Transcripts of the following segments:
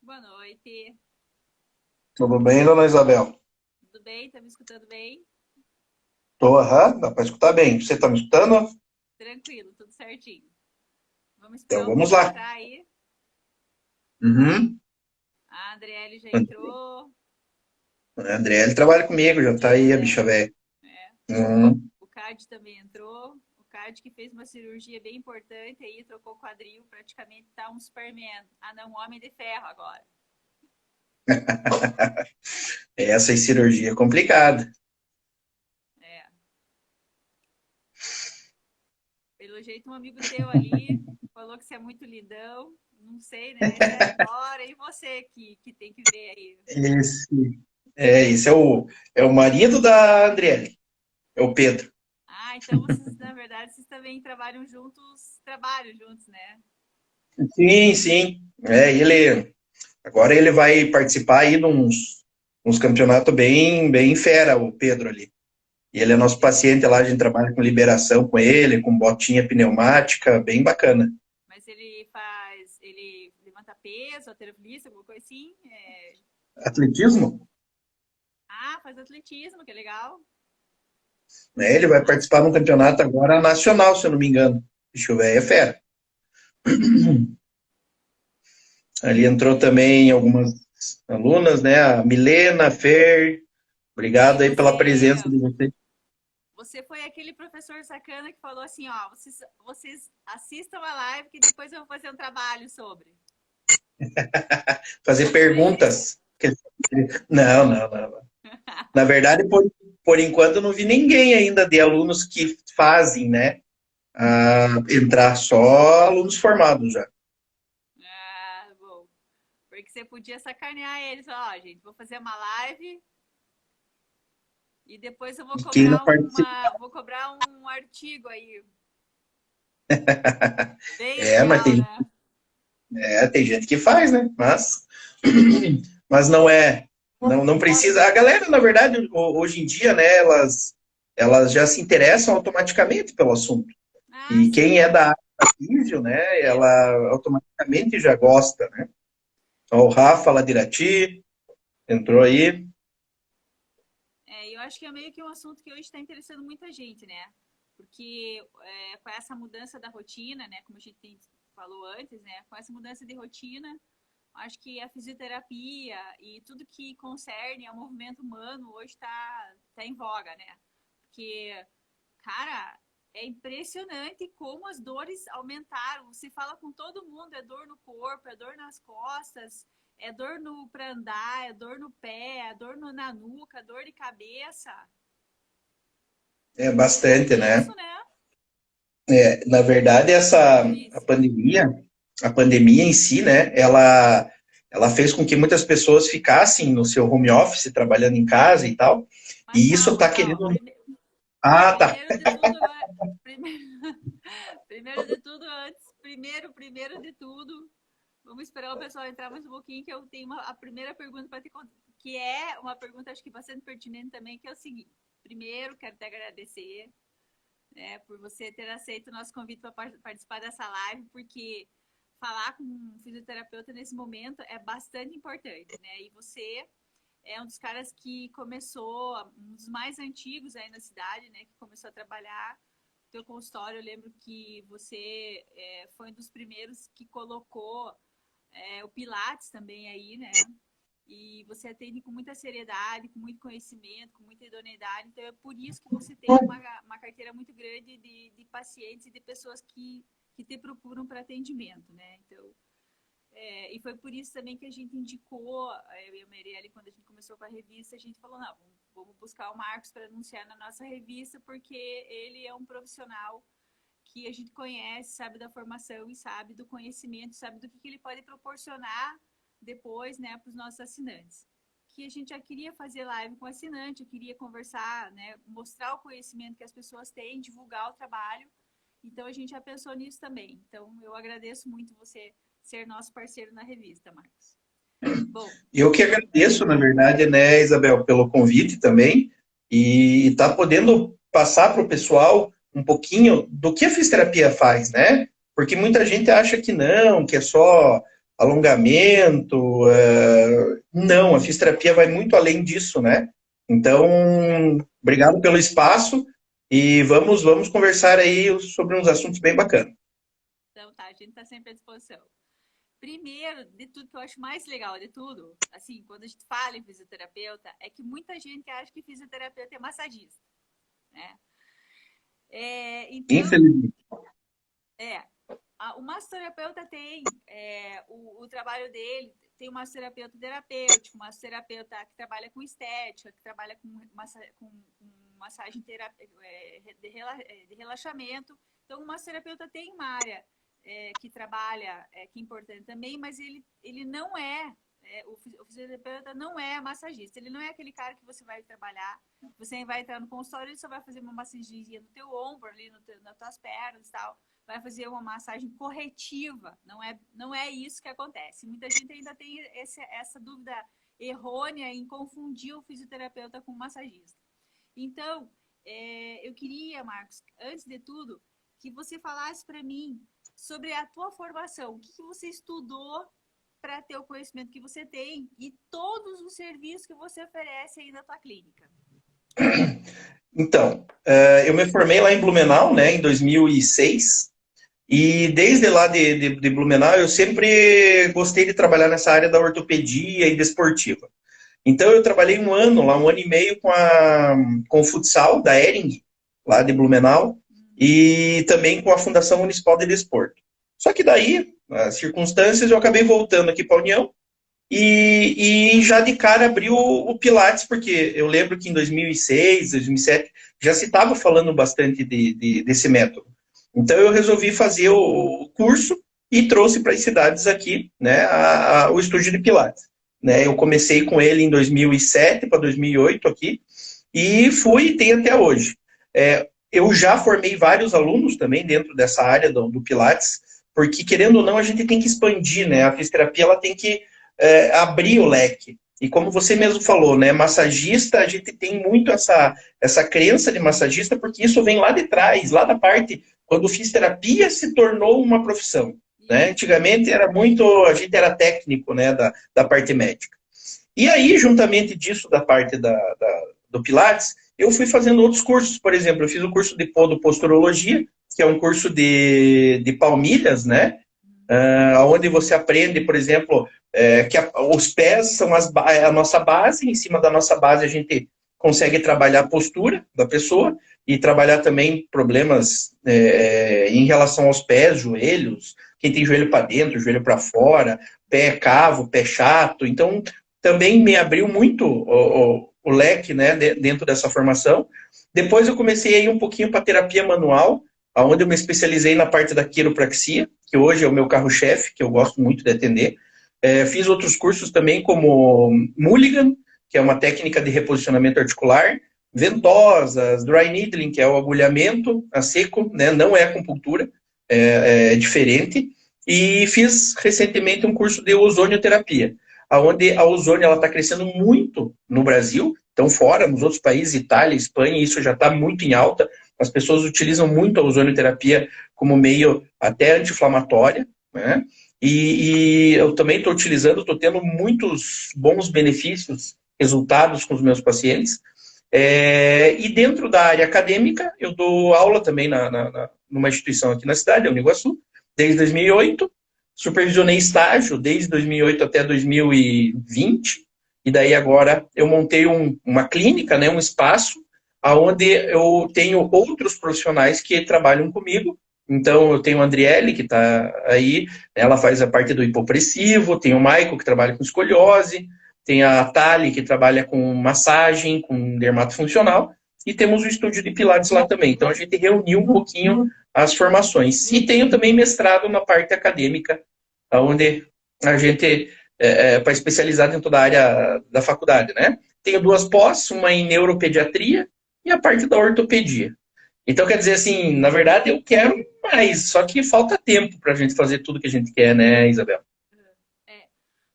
Boa noite. Tudo bem, dona Isabel? Tudo bem? Tá me escutando bem? Tô, aham, dá para escutar bem. Você tá me escutando? Tranquilo, tudo certinho. Vamos Então esperar o vamos povo lá. entrar aí. Uhum. A Andriele já entrou. A André, trabalha comigo, já tá aí a É, bicha velha. é. Uhum. O Cad também entrou. O Cad que fez uma cirurgia bem importante aí, trocou o quadril, praticamente tá um Superman. Ah, não, um Homem de Ferro agora. Essa aí, cirurgia é complicada. É. Pelo jeito, um amigo teu ali falou que você é muito lindão. Não sei, né? Isso é agora e você que tem que ver aí. Esse é o marido da Andriele, é o Pedro. Ah, então vocês, na verdade, vocês também trabalham juntos, né? Sim, sim. Agora ele vai participar aí de uns campeonatos bem fera, o Pedro ali. E ele é nosso paciente lá, a gente trabalha com liberação com ele, com botinha pneumática, bem bacana. Mas ele levanta peso, alterofilista, alguma coisa assim. Atletismo, Ah, faz atletismo, que legal. né? Ele vai Ah, participar de um campeonato agora nacional, se eu não me engano. Deixa eu ver, é fera. Ali entrou também algumas alunas, né? A Milena, a Fer, daí obrigado aí pela presença de vocês. você foi aquele professor sacana que falou assim, ó, vocês assistam a live que depois eu vou fazer um trabalho sobre. Fazer Não foi ele? perguntas. Não. Na verdade, por enquanto, eu não vi ninguém ainda de alunos que fazem, né? Entrar só alunos formados já. Ah, bom. Porque você podia sacanear eles, ó, gente, vou fazer uma live e depois eu E quem não participa. vou cobrar um artigo aí. Bem É, mas legal, né? tem gente que faz, né? Mas não precisa. A galera, na verdade, hoje em dia, né, elas já se interessam automaticamente pelo assunto. Ah, E quem é sim. da área da físio, né, É, ela automaticamente já gosta, né? Ó, o Rafa Ladirati entrou aí. eu acho que é meio que um assunto que hoje está interessando muita gente, né? Porque com essa mudança da rotina, né? Como a gente falou antes, né? Com essa mudança de rotina, acho que a fisioterapia e tudo que concerne ao movimento humano hoje tá em voga, né? Porque, cara, é impressionante como as dores aumentaram. Você fala com todo mundo, é dor no corpo, é dor nas costas, é dor no para andar, é dor no pé, é dor na nuca, dor de cabeça. É É bastante, né? tenso, né? Na verdade, a Disse. pandemia em si, né, ela fez com que muitas pessoas ficassem no seu home office, trabalhando em casa e tal, Mas e isso calma, está calma. querendo... Ah, tá. Primeiro de tudo agora. Primeiro, primeiro de tudo antes. Primeiro de tudo. Vamos esperar o pessoal entrar mais um pouquinho, que eu tenho a primeira pergunta para te contar, que é uma pergunta acho que bastante pertinente também, que é o seguinte. Primeiro, quero te agradecer, né, por você ter aceito o nosso convite para participar dessa live, porque falar com um fisioterapeuta nesse momento é bastante importante, né? E você é um dos caras que começou, um dos mais antigos aí na cidade, né? Que começou a trabalhar no teu consultório. Eu lembro que você foi um dos primeiros que colocou o Pilates também aí, né? E você atende com muita seriedade, com muito conhecimento, com muita idoneidade. Então é por isso que você tem uma carteira muito grande de pacientes e de pessoas que te procuram para atendimento, né? Então, e foi por isso também que a gente indicou, eu e a Marielle, quando a gente começou com a revista, a gente falou, não, vamos buscar o Marcos para anunciar na nossa revista, porque ele é um profissional que a gente conhece, sabe da formação e sabe do conhecimento, sabe do que ele pode proporcionar depois, né, para os nossos assinantes. Que a gente já queria fazer live com assinante, eu queria conversar, né, mostrar o conhecimento que as pessoas têm, divulgar o trabalho. Então a gente já pensou nisso também. Então eu agradeço muito você ser nosso parceiro na revista, Marcos. Bom, Eu que agradeço, na verdade, né, Isabel, pelo convite também, e tá podendo passar para o pessoal um pouquinho do que a fisioterapia faz, né? Porque muita gente acha que não, que é só alongamento. Não, a fisioterapia vai muito além disso, né? Então, obrigado pelo espaço e vamos conversar aí sobre uns assuntos bem bacanas. Então tá, a gente está sempre à disposição. Primeiro, de tudo que eu acho mais legal de tudo, assim, quando a gente fala em fisioterapeuta, é que muita gente acha que fisioterapeuta é massagista, né? Então, Infelizmente. é, o massoterapeuta tem o trabalho dele, tem um massoterapeuta terapêutico, um massoterapeuta que trabalha com estética, que trabalha com massagem de relaxamento. Então, o massoterapeuta tem uma área que trabalha, que é importante também, mas ele não o fisioterapeuta não é massagista, ele não é aquele cara que você vai trabalhar, você vai entrar no consultório e só vai fazer uma massaginha no teu ombro, ali nas tuas pernas e tal, vai fazer uma massagem corretiva, não é isso que acontece. Muita gente ainda tem essa dúvida errônea em confundir o fisioterapeuta com o massagista. Então, eu queria, Marcos, antes de tudo, que você falasse para mim sobre a tua formação, o que você estudou para ter o conhecimento que você tem e todos os serviços que você oferece aí na tua clínica. Então, eu me formei lá em Blumenau, né, em 2006, e desde lá de Blumenau eu sempre gostei de trabalhar nessa área da ortopedia e desportiva. Então eu trabalhei um ano, lá um ano e meio com o futsal da Hering, lá de Blumenau, e também com a Fundação Municipal de Desporto. Só que daí, as circunstâncias, eu acabei voltando aqui para a União e já de cara abriu o Pilates, porque eu lembro que em 2006, 2007, já se estava falando bastante desse método. Então eu resolvi fazer o curso e trouxe para as cidades aqui, né, o estúdio de Pilates. Né, eu comecei com ele em 2007 para 2008 aqui e fui e tenho até hoje. Eu já formei vários alunos também dentro dessa área do Pilates, porque querendo ou não a gente tem que expandir, né? A fisioterapia ela tem que abrir o leque. E como você mesmo falou, né, massagista, a gente tem muito essa crença de massagista, porque isso vem lá de trás, lá da parte, quando fisioterapia se tornou uma profissão. Né? Antigamente era muito, a gente era técnico, né, da parte médica. E aí, juntamente disso, da parte do Pilates, eu fui fazendo outros cursos. Por exemplo, eu fiz o curso de podoposturologia, que é um curso de palmilhas, né? Onde você aprende, por exemplo, que os pés são a nossa base, em cima da nossa base a gente consegue trabalhar a postura da pessoa e trabalhar também problemas em relação aos pés, joelhos, quem tem joelho para dentro, joelho para fora, pé cavo, pé chato. Então, também me abriu muito o leque, né, dentro dessa formação. Depois eu comecei a ir um pouquinho para terapia manual, onde eu me especializei na parte da quiropraxia, que hoje é o meu carro-chefe, que eu gosto muito de atender. Fiz outros cursos também, como Mulligan, que é uma técnica de reposicionamento articular, ventosas, dry needling, que é o agulhamento a seco, né? Não é acupuntura, é diferente. E fiz recentemente um curso de ozonioterapia, onde a ozônio está crescendo muito no Brasil, então fora, nos outros países, Itália, Espanha, isso já está muito em alta. As pessoas utilizam muito a ozonioterapia como meio até anti-inflamatória, né? E eu também estou utilizando, estou tendo muitos bons benefícios, resultados com os meus pacientes. E dentro da área acadêmica, eu dou aula também numa instituição aqui na cidade, a Uniguaçu, desde 2008. Supervisionei estágio desde 2008 até 2020. E daí agora eu montei uma clínica, né, um espaço, onde eu tenho outros profissionais que trabalham comigo. Então, eu tenho a Andriele, que está aí, ela faz a parte do hipopressivo, tem o Maico, que trabalha com escoliose, tem a Thali, que trabalha com massagem, com dermatofuncional, e temos o estúdio de Pilates lá também. Então, a gente reuniu um pouquinho as formações. E tenho também mestrado na parte acadêmica, onde a gente, para especializar dentro da área da faculdade, né? Tenho duas pós, uma em neuropediatria e a parte da ortopedia. Então, quer dizer assim, na verdade, eu quero mais, só que falta tempo para a gente fazer tudo que a gente quer, né, Isabel?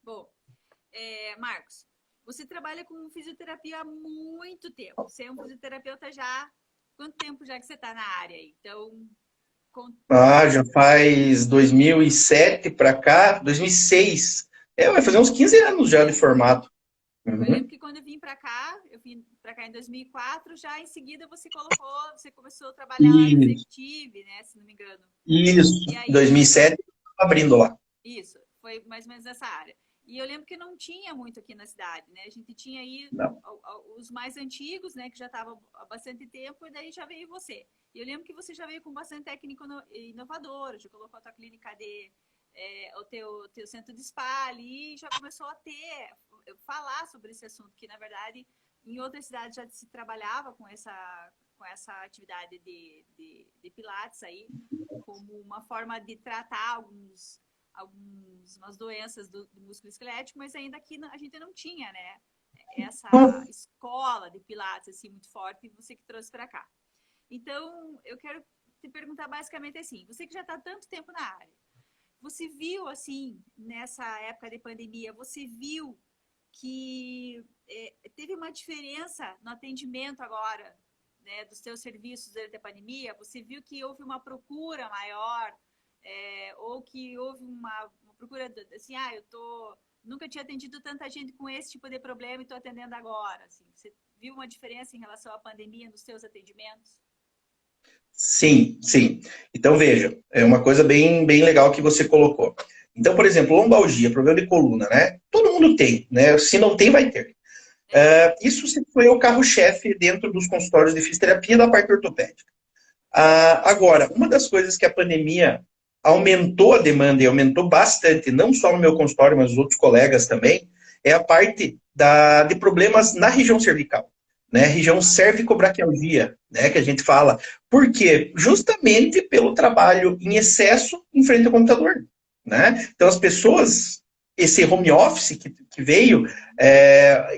Bom, Marcos, você trabalha com fisioterapia há muito tempo. Você é um fisioterapeuta já... Quanto tempo já que você está na área aí? Então, Já faz 2007 para cá, 2006. Vai fazer uns 15 anos já de formato. Eu lembro que quando eu vim para cá em 2004, já em seguida você começou a trabalhar lá no Isso, Executive, né, se não me engano. isso. E aí, 2007, abrindo lá. isso, foi mais ou menos nessa área. E eu lembro que não tinha muito aqui na cidade, né? A gente tinha aí Não. os mais antigos, né, que já estavam há bastante tempo, e daí já veio você. E eu lembro que você já veio com bastante técnica inovadora, já colocou a tua clínica o teu centro de spa ali, e já começou a falar sobre esse assunto, que na verdade em outras cidades já se trabalhava com essa atividade de pilates aí, como uma forma de tratar algumas doenças do músculo esquelético, mas ainda aqui a gente não tinha, né, essa escola de pilates assim muito forte, você que trouxe para cá. Então, eu quero te perguntar basicamente assim, você que já está tanto tempo na área, você viu assim, nessa época de pandemia, você viu que teve uma diferença no atendimento agora, né, dos seus serviços durante a pandemia? Você viu que houve uma procura maior, ou que houve uma procura, assim, nunca tinha atendido tanta gente com esse tipo de problema e estou atendendo agora. Assim, você viu uma diferença em relação à pandemia nos seus atendimentos? Sim, sim. Então, veja, é uma coisa bem, bem legal que você colocou. Então, por exemplo, lombalgia, problema de coluna, né? Todo mundo tem, né? Se não tem, vai ter. Isso sempre foi o carro-chefe dentro dos consultórios de fisioterapia da parte ortopédica. Agora, uma das coisas que a pandemia aumentou a demanda e aumentou bastante, não só no meu consultório, mas os outros colegas também, é a parte de problemas na região cervical, né? Região cervicobraquialgia, né? Que a gente fala. Por quê? Justamente pelo trabalho em excesso em frente ao computador, né? Então, as pessoas, esse home office que veio,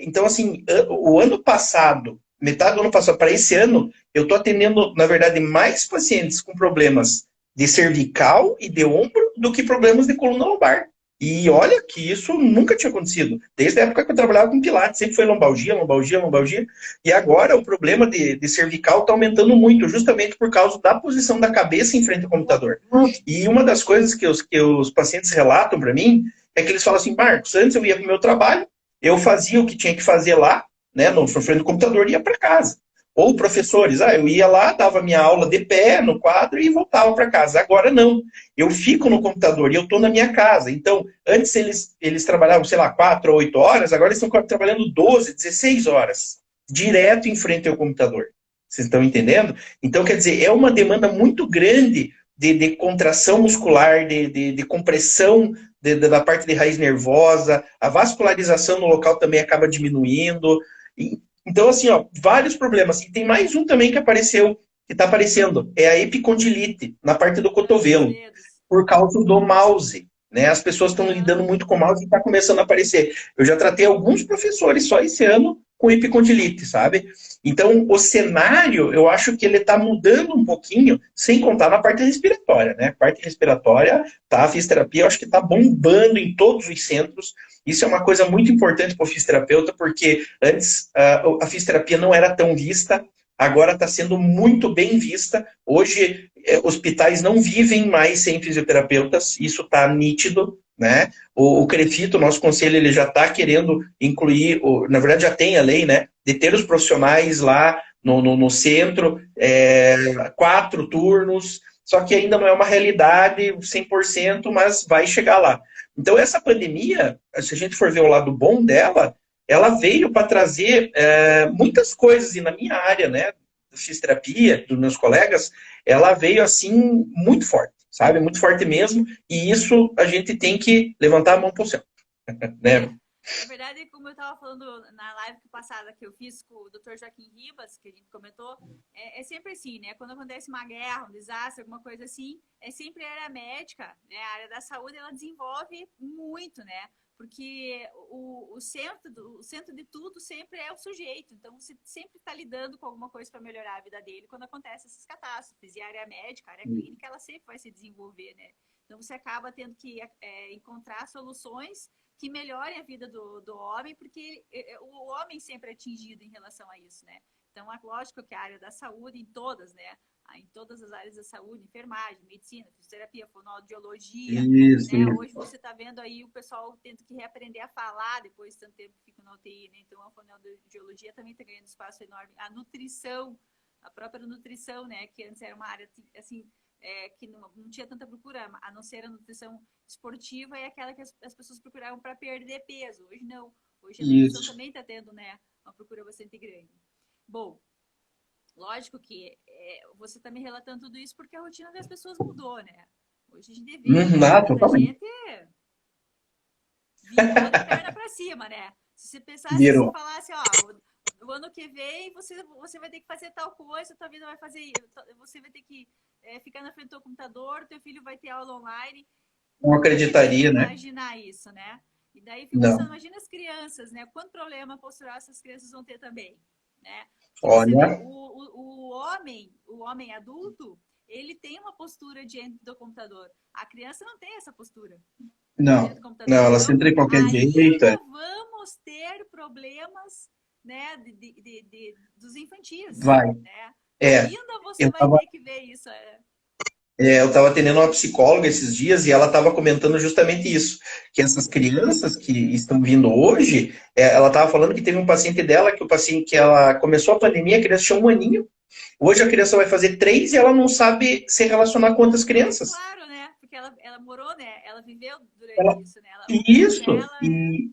então, assim, o ano passado, metade do ano passado para esse ano, eu estou atendendo, na verdade, mais pacientes com problemas de cervical e de ombro do que problemas de coluna lombar. E olha que isso nunca tinha acontecido. Desde a época que eu trabalhava com Pilates, sempre foi lombalgia, lombalgia, lombalgia. E agora o problema de cervical está aumentando muito, justamente por causa da posição da cabeça em frente ao computador. E uma das coisas que os pacientes relatam para mim é que eles falam assim, Marcos, antes eu ia para o meu trabalho, eu fazia o que tinha que fazer lá, né, no frente do computador e ia para casa. Ou professores, eu ia lá, dava minha aula de pé no quadro e voltava para casa. Agora não. Eu fico no computador e eu estou na minha casa. Então, antes eles trabalhavam, sei lá, 4 ou 8 horas, agora eles estão trabalhando 12, 16 horas, direto em frente ao computador. Vocês estão entendendo? Então, quer dizer, é uma demanda muito grande de contração muscular, de compressão da parte de raiz nervosa, a vascularização no local também acaba diminuindo. Então, assim, vários problemas. E tem mais um também que apareceu, que está aparecendo, é a epicondilite, na parte do cotovelo, por causa do mouse. Né? As pessoas estão lidando muito com o mouse e está começando a aparecer. Eu já tratei alguns professores só esse ano com epicondilite, sabe? Então, o cenário, eu acho que ele está mudando um pouquinho, sem contar na parte respiratória, né? A parte respiratória, a fisioterapia, eu acho que está bombando em todos os centros. Isso é uma coisa muito importante para o fisioterapeuta, porque antes a fisioterapia não era tão vista, agora está sendo muito bem vista. Hoje, hospitais não vivem mais sem fisioterapeutas, isso está nítido, né? O CREFITO, nosso conselho, ele já está querendo incluir, na verdade já tem a lei, né? De ter os profissionais lá no centro, 4 turnos, só que ainda não é uma realidade 100%, mas vai chegar lá. Então, essa pandemia, se a gente for ver o lado bom dela, ela veio para trazer muitas coisas, e na minha área, né, de fisioterapia, dos meus colegas, ela veio assim muito forte, sabe? Muito forte mesmo, e isso a gente tem que levantar a mão para o céu. Né? Na verdade, como eu estava falando na live passada que eu fiz com o Dr. Joaquim Ribas, que a gente comentou, é sempre assim, né? Quando acontece uma guerra, um desastre, alguma coisa assim, sempre a área médica, né? A área da saúde, ela desenvolve muito, né? Porque o centro de tudo sempre é o sujeito. Então, você sempre está lidando com alguma coisa para melhorar a vida dele quando acontece essas catástrofes. E a área médica, a área clínica, ela sempre vai se desenvolver, né? Então, você acaba tendo que encontrar soluções que melhorem a vida do homem, porque o homem sempre é atingido em relação a isso, né? Então, é lógico que a área da saúde, em todas, né? Em todas as áreas da saúde, enfermagem, medicina, fisioterapia, fonoaudiologia, Isso, né? isso. Hoje você está vendo aí o pessoal tendo que reaprender a falar depois de tanto tempo que fica na UTI, né? Então, a fonoaudiologia também está ganhando espaço enorme. A nutrição, a própria nutrição, né? Que antes era uma área, assim, que não tinha tanta procura, a não ser a nutrição esportiva, é aquela que as pessoas procuravam para perder peso. Hoje não. Hoje a nutrição Isso. também está tendo, né, uma procura bastante grande. Bom, lógico que você está me relatando tudo isso porque a rotina das pessoas mudou, né? Hoje a gente vê que a rotina da Totalmente. gente virou de perna para cima, né? Se você pensasse, se Virou. falasse, ó, o ano que vem você vai ter que fazer tal coisa, tua vida vai fazer, você vai ter que ficar na frente do computador, teu filho vai ter aula online. Não Nunca que a gente ia acreditaria, né? imaginar isso, né? E daí fico pensando, Não. imagina as crianças, né? Quanto problema postural essas crianças vão ter também, né? Porque você vê, Olha, o homem adulto, ele tem uma postura diante do computador. A criança não tem essa postura diante não. do computador. Não, ela Então, senta de qualquer jeito. ainda vamos ter problemas, né, dos infantis, Vai. né? É, Ainda você eu vai tava, ter que ver isso. eu estava atendendo uma psicóloga esses dias e ela estava comentando justamente isso, que essas crianças que estão vindo hoje, ela estava falando que teve um paciente dela, que o paciente que ela começou a pandemia, a criança tinha 1 aninho, hoje a criança vai fazer 3 e ela não sabe se relacionar com outras crianças. Claro, né? Porque ela morou, né? Ela viveu durante Ela, isso, né? O mundo isso, dela e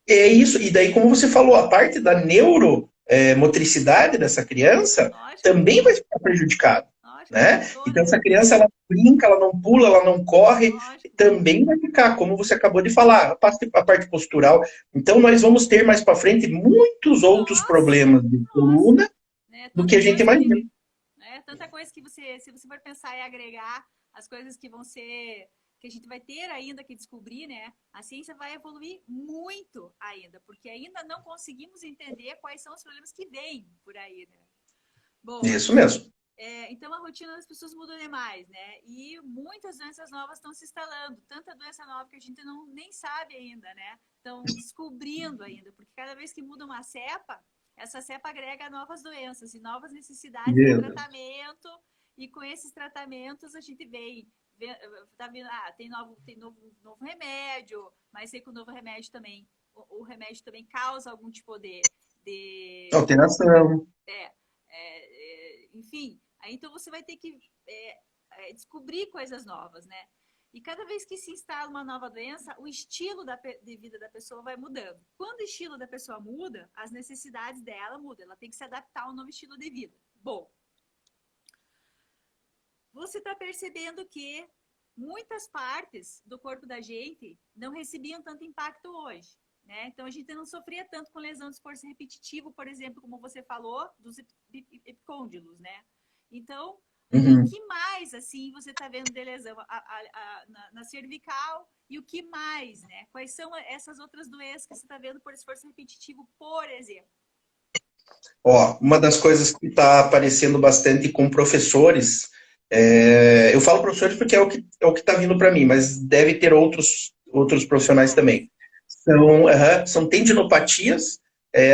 é isso, e daí, como você falou, a parte da neuromotricidade dessa criança lógico, também vai ficar prejudicada, lógico, ela né? mudou, Então, né? essa criança, ela brinca, ela não pula, ela não corre, Lógico. também vai ficar, como você acabou de falar, a parte postural. Então, nós vamos ter mais para frente muitos outros Nossa, problemas de nossa, coluna né? do que a gente imagina. Tanta coisa que se você for pensar e agregar as coisas que vão ser, que a gente vai ter ainda que descobrir, né? A ciência vai evoluir muito ainda, porque ainda não conseguimos entender quais são os problemas que vêm por aí, né? Bom, Isso mesmo. então a rotina das pessoas mudou demais, né? E muitas doenças novas estão se instalando, tanta doença nova que a gente nem sabe ainda, né? Estão descobrindo ainda, porque cada vez que muda uma cepa, essa cepa agrega novas doenças e novas necessidades de tratamento, e com esses tratamentos a gente tá vendo, tem novo remédio, mas sei que o novo remédio também, o remédio também causa algum tipo de Alteração. enfim, aí então você vai ter que descobrir coisas novas, né? E cada vez que se instala uma nova doença, o estilo de vida da pessoa vai mudando. Quando o estilo da pessoa muda, as necessidades dela mudam. Ela tem que se adaptar ao novo estilo de vida. Bom, você está percebendo que muitas partes do corpo da gente não recebiam tanto impacto hoje, né? Então a gente não sofria tanto com lesão de esforço repetitivo, por exemplo, como você falou, dos epicôndilos, né? Então, o que mais, assim, você está vendo de lesão na cervical e o que mais, né? Quais são essas outras doenças que você está vendo por esforço repetitivo, por exemplo? Ó, uma das coisas que está aparecendo bastante com professores, eu falo professores porque é o que está vindo para mim, mas deve ter outros profissionais também. São tendinopatias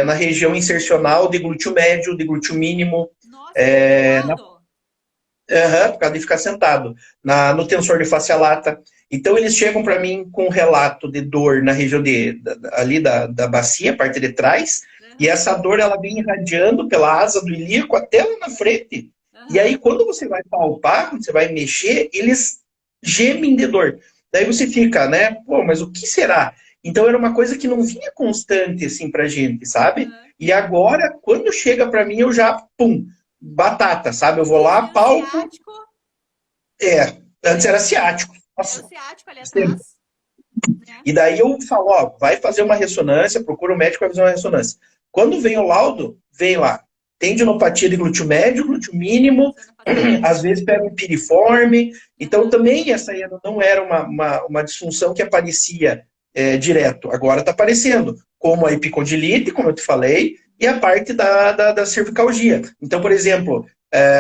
na região insercional de glúteo médio, de glúteo mínimo. Nossa, sentado? Por causa de ficar sentado. No tensor de face lata. Então, eles chegam para mim com um relato de dor na região ali da bacia, parte de trás, e essa dor ela vem irradiando pela asa do ilíaco até lá na frente. E aí, quando você vai palpar, quando você vai mexer, eles gemem de dor. Daí você fica, né? Pô, mas o que será? Então, era uma coisa que não vinha constante, assim, pra gente, sabe? E agora, quando chega para mim, eu já, pum, batata, sabe? Eu vou lá, palpo. Antes era ciático. Nossa. É o ciático ali atrás. Né? E daí eu falo, ó, vai fazer uma ressonância, procura o médico para fazer uma ressonância. Quando vem o laudo, vem lá, tendinopatia de glúteo médio, glúteo mínimo, às vezes pega um piriforme. Então também essa aí não era uma disfunção que aparecia direto. Agora está aparecendo, como a epicondilite, como eu te falei, e a parte da cervicalgia. Então, por exemplo,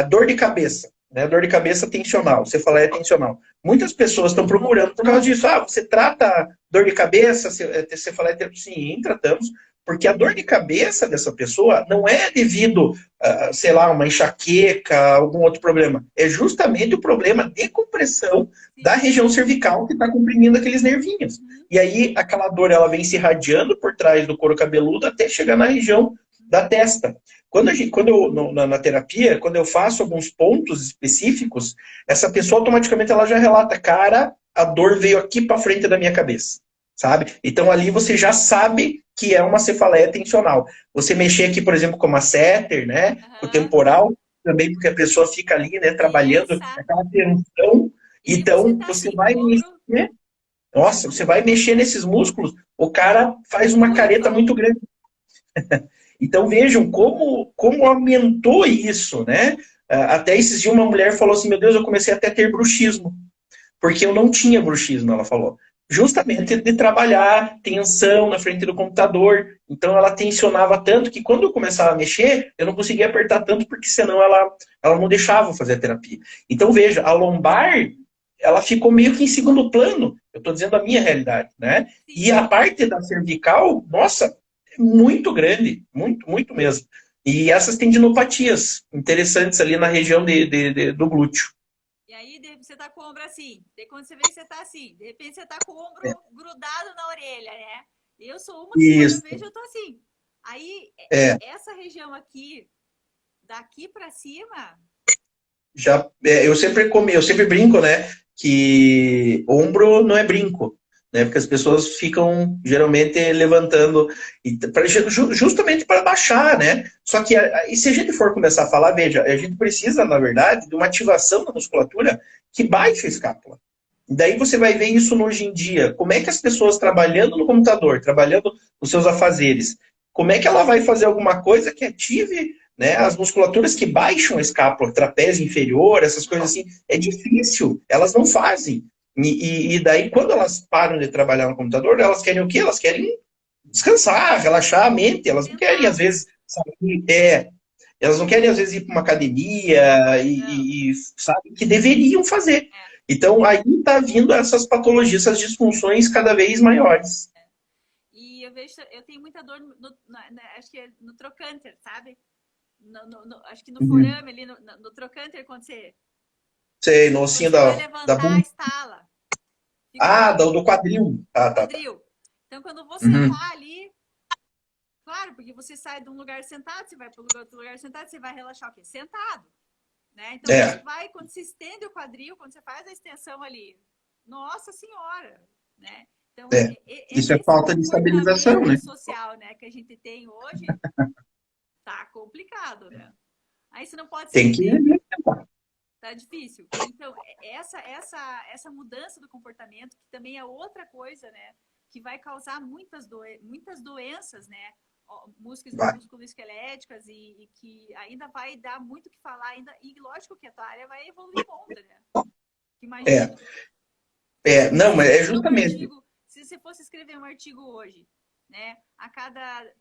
dor de cabeça. Né, dor de cabeça tensional, cefaleia tensional. Muitas pessoas estão procurando por causa disso. Você trata dor de cabeça, cefaleia tensional? Sim, tratamos, Porque a dor de cabeça dessa pessoa não é devido, sei lá, uma enxaqueca, algum outro problema. É justamente o problema de compressão da região cervical que está comprimindo aqueles nervinhos. E aí aquela dor ela vem se irradiando por trás do couro cabeludo até chegar na região da testa. Quando eu na terapia, quando eu faço alguns pontos específicos, essa pessoa automaticamente ela já relata, cara, a dor veio aqui para frente da minha cabeça, sabe? Então ali você já sabe que é uma cefaleia tensional. Você mexer aqui, por exemplo, com a masseter, né? Com o temporal, também porque a pessoa fica ali, né, trabalhando aquela tensão. Então você vai mexer, nossa, você vai mexer nesses músculos, o cara faz uma careta muito grande. Então vejam como aumentou isso, né? Até esses dias uma mulher falou assim, meu Deus, eu comecei até a ter bruxismo, porque eu não tinha bruxismo, ela falou. Justamente de trabalhar tensão na frente do computador. Então ela tensionava tanto que quando eu começava a mexer, eu não conseguia apertar tanto, porque senão ela não deixava eu fazer a terapia. Então veja, a lombar, ela ficou meio que em segundo plano. Eu estou dizendo a minha realidade, né? E a parte da cervical, nossa, é muito grande, muito, muito mesmo. E essas tendinopatias interessantes ali na região do glúteo. E aí, de repente, você tá com o ombro assim. Daí, quando você vê, você tá assim. De repente, você tá com o ombro grudado na orelha, né? Eu sou uma que, quando eu vejo, eu tô assim. Aí, essa região aqui, daqui pra cima... Eu sempre brinco, né? Que ombro não é brinco. Né, porque as pessoas ficam geralmente levantando justamente para baixar, né? Só que e se a gente for começar a falar, veja, a gente precisa, na verdade, de uma ativação da musculatura que baixe a escápula. Daí você vai ver isso hoje em dia. Como é que as pessoas trabalhando no computador, trabalhando nos seus afazeres, como é que ela vai fazer alguma coisa que ative, né, as musculaturas que baixam a escápula, trapézio inferior, essas coisas assim? É difícil, elas não fazem. E daí, quando elas param de trabalhar no computador, elas querem o quê? Elas querem descansar, relaxar a mente. Elas não querem, às vezes, elas não querem, às vezes, ir para uma academia e sabe, que deveriam fazer. Então, aí está vindo essas patologias, essas disfunções cada vez maiores. E eu vejo, eu tenho muita dor, acho que é no trocânter, sabe? Acho que no forame, ali no trocânter, quando você... Sei, no ossinho da bunda. Estala. Do quadril. Quadril. Então, quando você tá ali, claro, porque você sai de um lugar sentado, você vai para outro lugar sentado, você vai relaxar o quê? Sentado. Né? Então, você vai, quando você estende o quadril, quando você faz a extensão ali, nossa senhora, né? Então, isso é falta de estabilização, né? social, né, que a gente tem hoje, tá complicado, né? Aí você não pode tem que tá difícil. Então, essa mudança do comportamento, que também é outra coisa, né, que vai causar muitas doenças, né, musculoesqueléticas e que ainda vai dar muito o que falar ainda, e lógico que a tua área vai evoluir muito, né? Imagina. Não, mas é justamente... Se você fosse escrever um artigo hoje, né,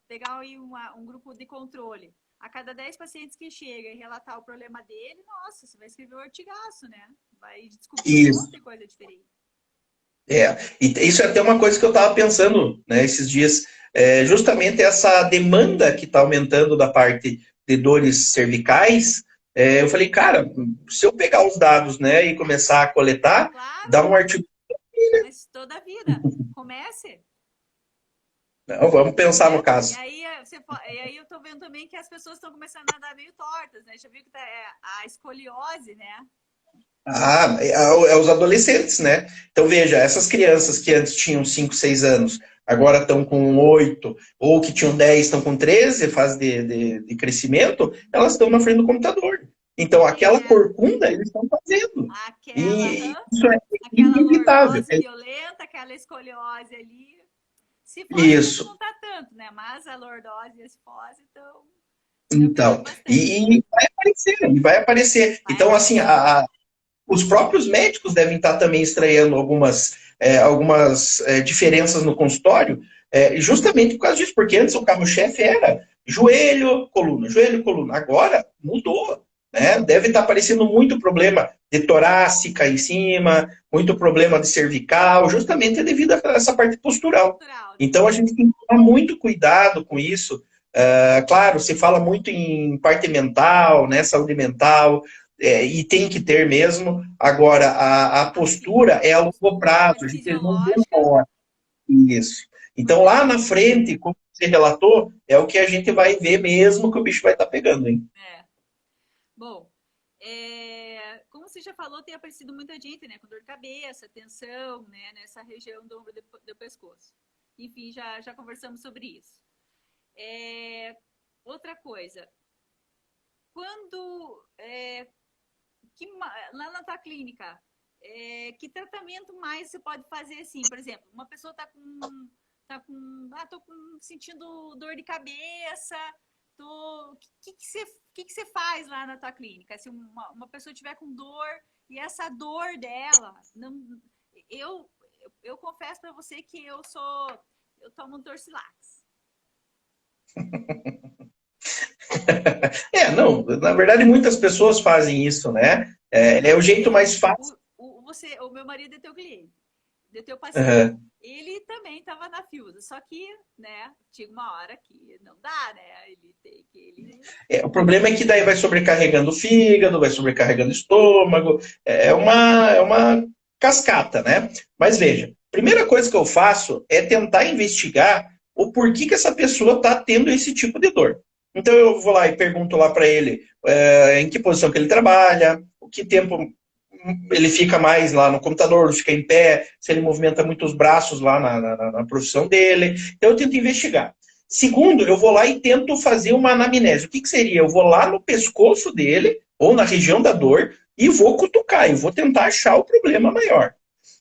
pegar aí um grupo de controle, a cada 10 pacientes que chega e relatar o problema dele, nossa, você vai escrever um artigaço, né? Vai descobrir um monte de coisa diferente. E isso é até uma coisa que eu estava pensando, né, esses dias, justamente essa demanda que está aumentando da parte de dores cervicais. Eu falei, cara, se eu pegar os dados, né, e começar a coletar, dar um artigo... Mas toda a vida, comece. Não, vamos pensar no caso. E aí eu tô vendo também que as pessoas estão começando a andar meio tortas, né? Já viu que a escoliose, né? É os adolescentes, né? Então, veja, essas crianças que antes tinham 5, 6 anos, agora estão com 8, ou que tinham 10, estão com 13, fase de crescimento, elas estão na frente do computador. Então, aquela corcunda, eles estão fazendo. Isso é inevitável. Aquela violenta, aquela escoliose ali. Se for, isso. Não tá tanto, né? Mas a lordose e a esfose estão... Então, e vai aparecer. Então, assim, os próprios médicos devem estar também estranhando algumas diferenças no consultório, justamente por causa disso, porque antes o carro-chefe era joelho, coluna. Agora mudou. né? Deve estar aparecendo muito problema de torácica em cima, muito problema de cervical, justamente devido a essa parte postural. Cultural, né? Então a gente tem que tomar muito cuidado com isso. Claro, se fala muito em parte mental, né, saúde mental, e tem que ter mesmo. Agora, a postura é a longo prazo, a Parte gente não vê fisiológica, uma hora isso. Então, parte lá na frente, como você relatou, é o que a gente vai ver mesmo que o bicho vai estar pegando, hein? é. Bom, como você já falou, tem aparecido muita gente, né, com dor de cabeça, tensão, né, nessa região do ombro do pescoço. Enfim, já conversamos sobre isso. Outra coisa, quando lá na tua clínica, que tratamento mais você pode fazer assim? Por exemplo, uma pessoa tô sentindo dor de cabeça, o que você faz lá na tua clínica? Se uma pessoa tiver com dor e essa dor dela, não, eu, eu confesso para você que eu tomo um Torcilax. Não, na verdade muitas pessoas fazem isso, né? É o jeito mais fácil. O meu marido é teu cliente, é teu paciente. Uhum. Ele também estava na Fiusa, só que, né, tinha uma hora que não dá, né? O problema é que daí vai sobrecarregando o fígado, vai sobrecarregando o estômago, é uma cascata, né? Mas veja, primeira coisa que eu faço é tentar investigar o porquê que essa pessoa está tendo esse tipo de dor. Então eu vou lá e pergunto lá para ele em que posição que ele trabalha, o que tempo ele fica mais lá no computador, fica em pé, se ele movimenta muito os braços lá na profissão dele. Então eu tento investigar. Segundo, eu vou lá e tento fazer uma anamnese. O que seria? Eu vou lá no pescoço dele, ou na região da dor, e vou cutucar, e vou tentar achar o problema maior.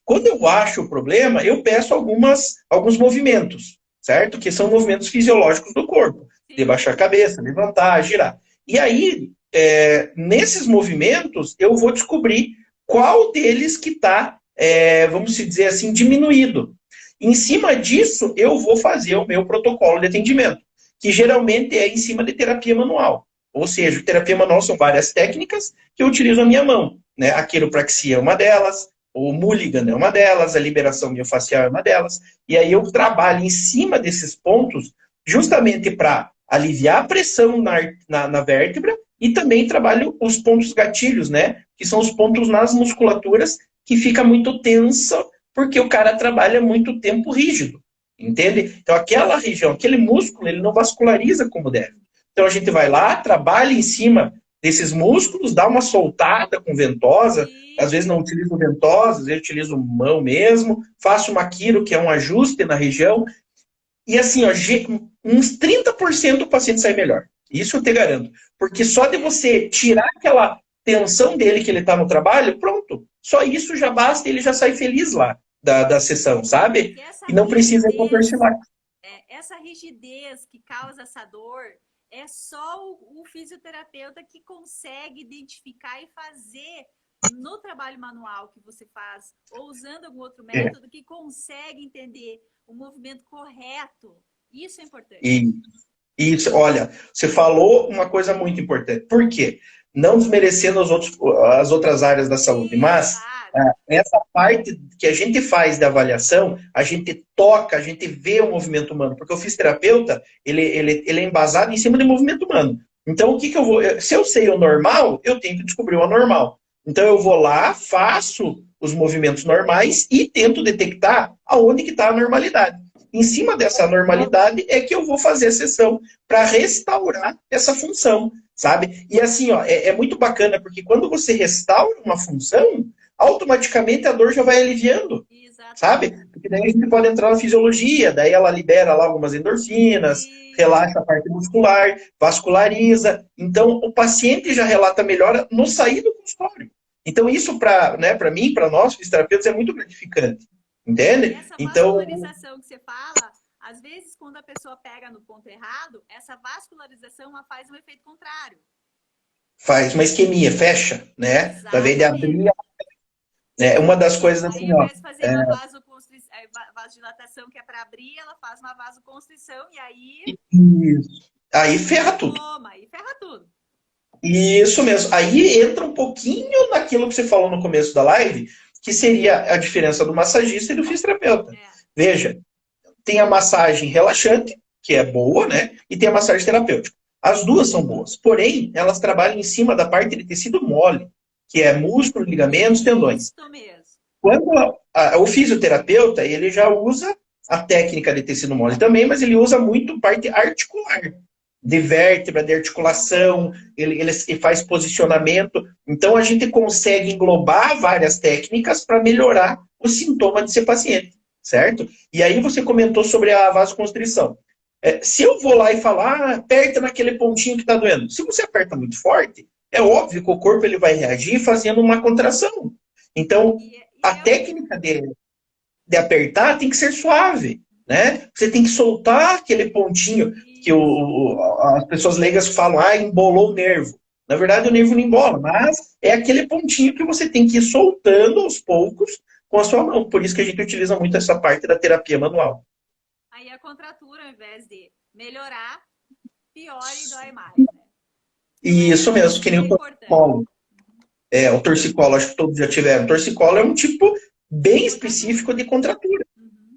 Quando eu acho o problema, eu peço alguns movimentos, certo? Que são movimentos fisiológicos do corpo. De baixar a cabeça, levantar, girar. E aí, nesses movimentos, eu vou descobrir qual deles que está, vamos dizer assim, diminuído. Em cima disso, eu vou fazer o meu protocolo de atendimento, que geralmente é em cima de terapia manual. Ou seja, terapia manual são várias técnicas que eu utilizo a minha mão. Né? A quiropraxia é uma delas, o Mulligan é uma delas, a liberação miofascial é uma delas. E aí eu trabalho em cima desses pontos justamente para aliviar a pressão na vértebra e também trabalho os pontos gatilhos, né? Que são os pontos nas musculaturas que fica muito tensa porque o cara trabalha muito tempo rígido, entende? Então aquela região, aquele músculo, ele não vasculariza como deve. Então a gente vai lá, trabalha em cima desses músculos, dá uma soltada com ventosa, às vezes não utilizo ventosa, às vezes utilizo mão mesmo, faço uma quiro, que é um ajuste na região, e assim, ó, uns 30% o paciente sai melhor. Isso eu te garanto. Porque só de você tirar aquela tensão dele que ele está no trabalho, pronto. Só isso já basta e ele já sai feliz lá da sessão, sabe? E não precisa ir para essa rigidez que causa essa dor é só o fisioterapeuta que consegue identificar e fazer no trabalho manual que você faz, ou usando algum outro método, que consegue entender o movimento correto. Isso é importante. Isso, olha, você falou uma coisa muito importante. Por quê? Não desmerecendo as outras áreas da saúde, mas essa parte que a gente faz de avaliação, a gente toca, a gente vê o movimento humano, porque o fisioterapeuta, ele é embasado em cima do movimento humano. Então, o que eu vou... Se eu sei o normal, eu tenho que descobrir o anormal. Então, eu vou lá, faço os movimentos normais e tento detectar aonde que está a normalidade. Em cima dessa normalidade é que eu vou fazer a sessão para restaurar essa função, sabe? E assim, ó, é muito bacana, porque quando você restaura uma função, automaticamente a dor já vai aliviando, sabe? Porque daí a gente pode entrar na fisiologia, daí ela libera lá algumas endorfinas, relaxa a parte muscular, vasculariza. Então, o paciente já relata melhora no sair do consultório. Então, isso para mim, para nós, fisioterapeutas, é muito gratificante. Entende? E essa vascularização que você fala, às vezes, quando a pessoa pega no ponto errado, essa vascularização faz um efeito contrário. Faz uma isquemia, fecha, né? Ao invés de abrir. Uma das coisas assim, aí, ao invés de fazer uma vasodilatação que é para abrir, ela faz uma vasoconstrição e aí. Isso. Aí ferra tudo. Aí ferra tudo. Isso mesmo. Aí entra um pouquinho naquilo que você falou no começo da live, que seria a diferença do massagista e do fisioterapeuta. É. Veja, tem a massagem relaxante, que é boa, né? E tem a massagem terapêutica. As duas são boas. Porém, elas trabalham em cima da parte de tecido mole, que é músculo, ligamentos, tendões. Isso mesmo. Quando o fisioterapeuta, ele já usa a técnica de tecido mole também, mas ele usa muito parte articular, de vértebra, de articulação, ele faz posicionamento. Então, a gente consegue englobar várias técnicas para melhorar o sintoma desse paciente, certo? E aí você comentou sobre a vasoconstrição. Se eu vou lá e falar, aperta naquele pontinho que está doendo. Se você aperta muito forte, é óbvio que o corpo ele vai reagir fazendo uma contração. Então, a técnica de apertar tem que ser suave, né? Você tem que soltar aquele pontinho que as pessoas leigas falam, embolou o nervo. Na verdade, o nervo não embola, mas é aquele pontinho que você tem que ir soltando aos poucos com a sua mão. Por isso que a gente utiliza muito essa parte da terapia manual. Aí a contratura, ao invés de melhorar, piora e dói mais, né? Isso mesmo, que nem o torcicolo. O torcicolo, acho que todos já tiveram. O torcicolo é um tipo bem específico de contratura.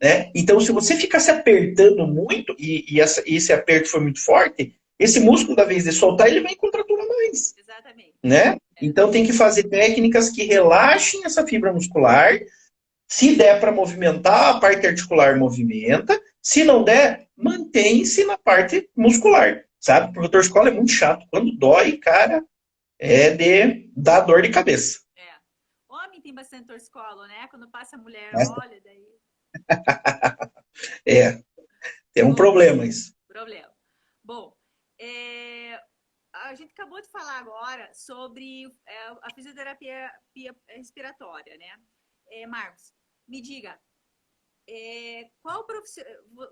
Né? Então, se você ficar se apertando muito, e esse aperto foi muito forte, esse músculo, da vez de soltar, ele vai contraturar mais. Exatamente. Né? Então, tem que fazer técnicas que relaxem essa fibra muscular. Se der para movimentar, a parte articular movimenta. Se não der, mantém-se na parte muscular. Sabe? Porque o torcicolo é muito chato. Quando dói, cara, dá dor de cabeça. Homem tem bastante torcicolo, né? Quando passa a mulher, olha, daí... Tem um problema isso. Problema. Bom, a gente acabou de falar agora sobre a fisioterapia respiratória, né? Marcos, me diga,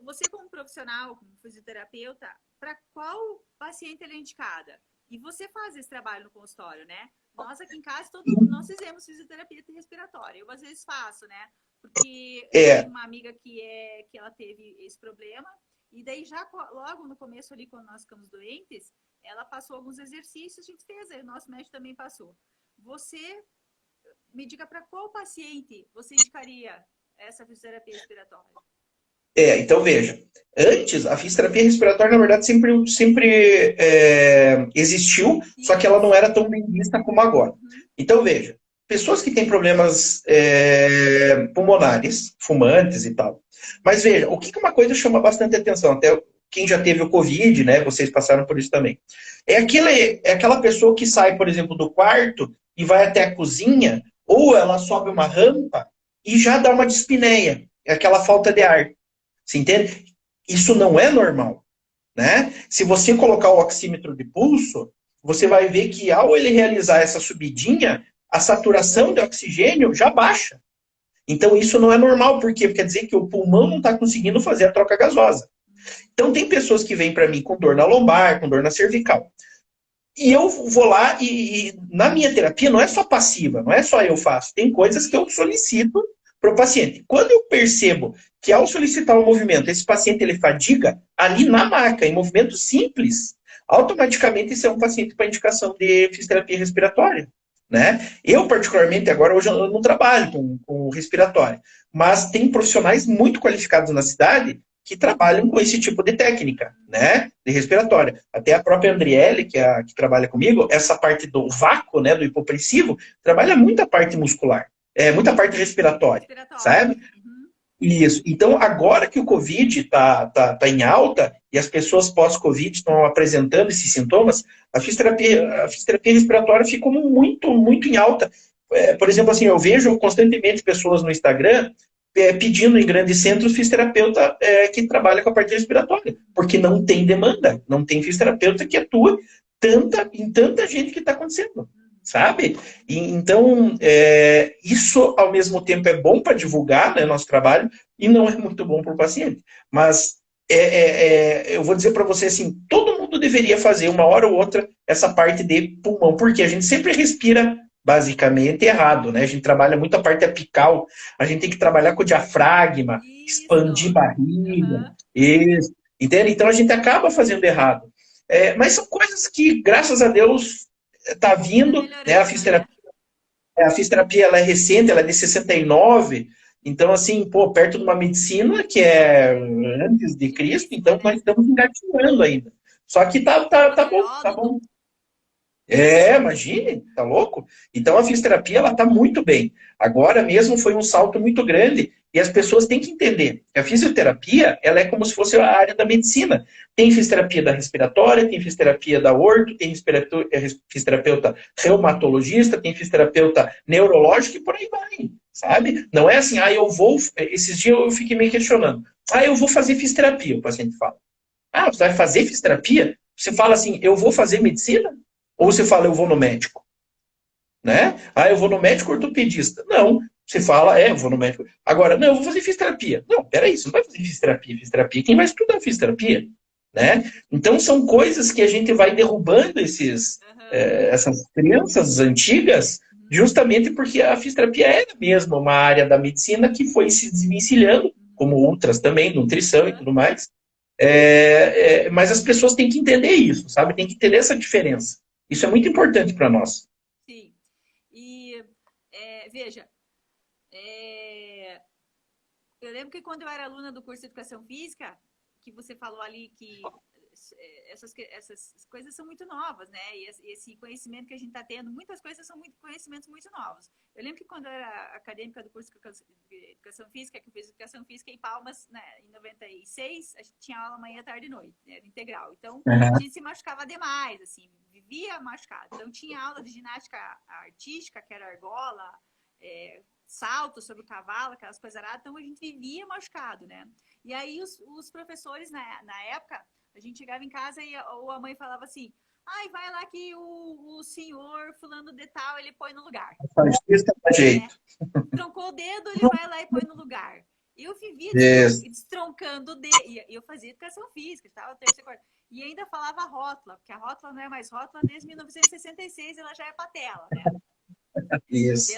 você como profissional, como fisioterapeuta, para qual paciente ela é indicada? E você faz esse trabalho no consultório, né? Nós aqui em casa, nós fizemos fisioterapia respiratória. Eu às vezes faço, né? Porque eu tenho uma amiga que ela teve esse problema. E daí já logo no começo ali, quando nós ficamos doentes, ela passou alguns exercícios, a gente fez, aí o nosso médico também passou. Você me diga para qual paciente você indicaria essa fisioterapia respiratória? Então veja, antes a fisioterapia respiratória, na verdade, sempre existiu, só que ela não era tão bem vista como agora. Então veja, pessoas que têm problemas pulmonares, fumantes e tal. Mas veja, o que uma coisa chama bastante atenção, até quem já teve o Covid, né, vocês passaram por isso também. É aquela pessoa que sai, por exemplo, do quarto e vai até a cozinha, ou ela sobe uma rampa e já dá uma dispneia, é aquela falta de ar. Você entende? Isso não é normal, né? Se você colocar o oxímetro de pulso, você vai ver que ao ele realizar essa subidinha, a saturação de oxigênio já baixa. Então isso não é normal, por quê? Porque quer dizer que o pulmão não está conseguindo fazer a troca gasosa. Então tem pessoas que vêm para mim com dor na lombar, com dor na cervical. E eu vou lá e na minha terapia não é só passiva, não é só eu faço. Tem coisas que eu solicito para o paciente. Quando eu percebo que ao solicitar o movimento, esse paciente ele fadiga, ali na maca, em movimento simples, automaticamente isso é um paciente para indicação de fisioterapia respiratória. Né? Eu, particularmente, agora hoje eu não trabalho com respiratória, mas tem profissionais muito qualificados na cidade que trabalham com esse tipo de técnica, né, de respiratória. Até a própria Andriele, que trabalha comigo, essa parte do vácuo, né, do hipopressivo, trabalha muita parte muscular, muita parte respiratória, sabe? Isso. Então, agora que o Covid está em alta e as pessoas pós-Covid estão apresentando esses sintomas, a fisioterapia respiratória ficou muito, muito em alta. Por exemplo, assim, eu vejo constantemente pessoas no Instagram pedindo em grandes centros fisioterapeuta que trabalha com a parte respiratória, porque não tem demanda, não tem fisioterapeuta que atua em tanta gente que está acontecendo. Sabe? Então, isso ao mesmo tempo é bom para divulgar, né, nosso trabalho e não é muito bom para o paciente. Mas eu vou dizer para você assim, todo mundo deveria fazer uma hora ou outra essa parte de pulmão, porque a gente sempre respira basicamente errado, né? A gente trabalha muito a parte apical, a gente tem que trabalhar com o diafragma, expandir barriga, entende? Então a gente acaba fazendo errado. Mas são coisas que, graças a Deus, tá Tá vindo, né? melhorando, né? A fisioterapia ela é recente, ela é de 69, então, assim, pô, perto de uma medicina que é antes de Cristo, Antiguíssima, então nós né? estamos engatinhando ainda. Só que tá Professor bom, tá Heródoto. bom. É, imagine, tá louco? Então a fisioterapia ela tá muito bem. Agora mesmo foi um salto muito grande e as pessoas têm que entender que a fisioterapia ela é como se fosse a área da medicina. Tem fisioterapia da respiratória, tem fisioterapia da orto, tem fisioterapeuta reumatologista, tem fisioterapeuta neurológico e por aí vai, sabe? Não é assim, eu vou. Esses dias eu fiquei meio questionando. Eu vou fazer fisioterapia, o paciente fala. Você vai fazer fisioterapia? Você fala assim, eu vou fazer medicina? Ou você fala, eu vou no médico? Né? Eu vou no médico ortopedista. Não. Você fala, eu vou no médico. Agora, não, eu vou fazer fisioterapia. Não, peraí, você não vai fazer fisioterapia. Fisioterapia, quem vai estudar fisioterapia? Né? Então, são coisas que a gente vai derrubando Aham. essas crenças antigas, Uhum. justamente porque a fisioterapia era mesmo uma área da medicina que foi se desvencilhando, Uhum. como outras também, nutrição e Aham. tudo mais. Mas as pessoas têm que entender isso, sabe? Tem que entender essa diferença. Isso é muito importante para nós. Sim. E veja, é, eu lembro que quando eu era aluna do curso de Educação Física, que você falou ali que essas coisas são muito novas, né? E esse conhecimento que a gente está tendo, muitas coisas são conhecimentos muito novos. Eu lembro que quando eu era acadêmica do curso de Educação Física, que eu fiz Educação Física em Palmas, né, em 96, a gente tinha aula manhã, tarde e noite, né, era integral. Então, a Uhum. gente se machucava demais, assim, vivia machucado. Então, tinha aula de ginástica artística, que era argola, salto sobre o cavalo, aquelas coisas aradas, então a gente vivia machucado, né? E aí os professores, na época, a gente chegava em casa e ou a mãe falava assim, vai lá que o senhor fulano de tal, ele põe no lugar, Faz isso, dá né? jeito. Troncou o dedo, ele vai lá e põe no lugar. Eu vivia Isso. destroncando o dedo. E eu fazia educação física, estava terceira, quarta. E ainda falava rótula, porque a rótula não é mais rótula desde 1966, ela já é patela, né? Isso.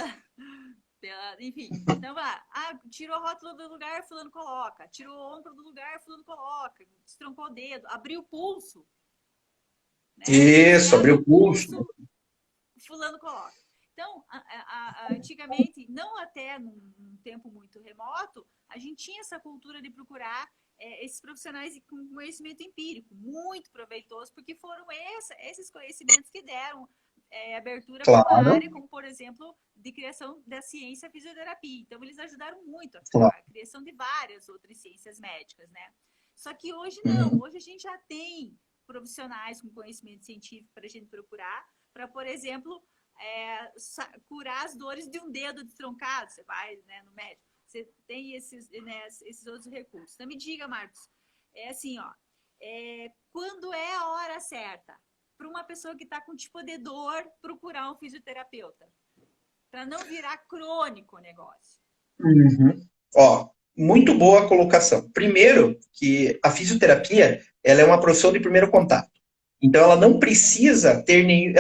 Pela, enfim, então lá, tirou a rótula do lugar, fulano coloca. Tirou o ombro do lugar, fulano coloca. Destroncou o dedo, abriu o pulso, né? Isso, Desviado abriu o o pulso. pulso, fulano coloca. Então, antigamente, não até num tempo muito remoto, a gente tinha essa cultura de procurar esses profissionais com conhecimento empírico, muito proveitoso, porque foram esses conhecimentos que deram abertura para uma Claro, área como, por exemplo, de criação da ciência fisioterapia. Então, eles ajudaram muito claro. a criação de várias outras ciências médicas, né? Só que hoje não, Uhum. hoje a gente já tem profissionais com conhecimento científico para a gente procurar, para, por exemplo, curar as dores de um dedo destroncado. Você vai, né, no médico, você tem esses outros recursos. Então me diga, Marcos, é assim, ó, quando é a hora certa para uma pessoa que está com tipo de dor procurar um fisioterapeuta? Para não virar crônico o negócio. Uhum. Ó, muito boa a colocação. Primeiro, que a fisioterapia ela é uma profissão de primeiro contato. Então, ela não precisa ter nenhum.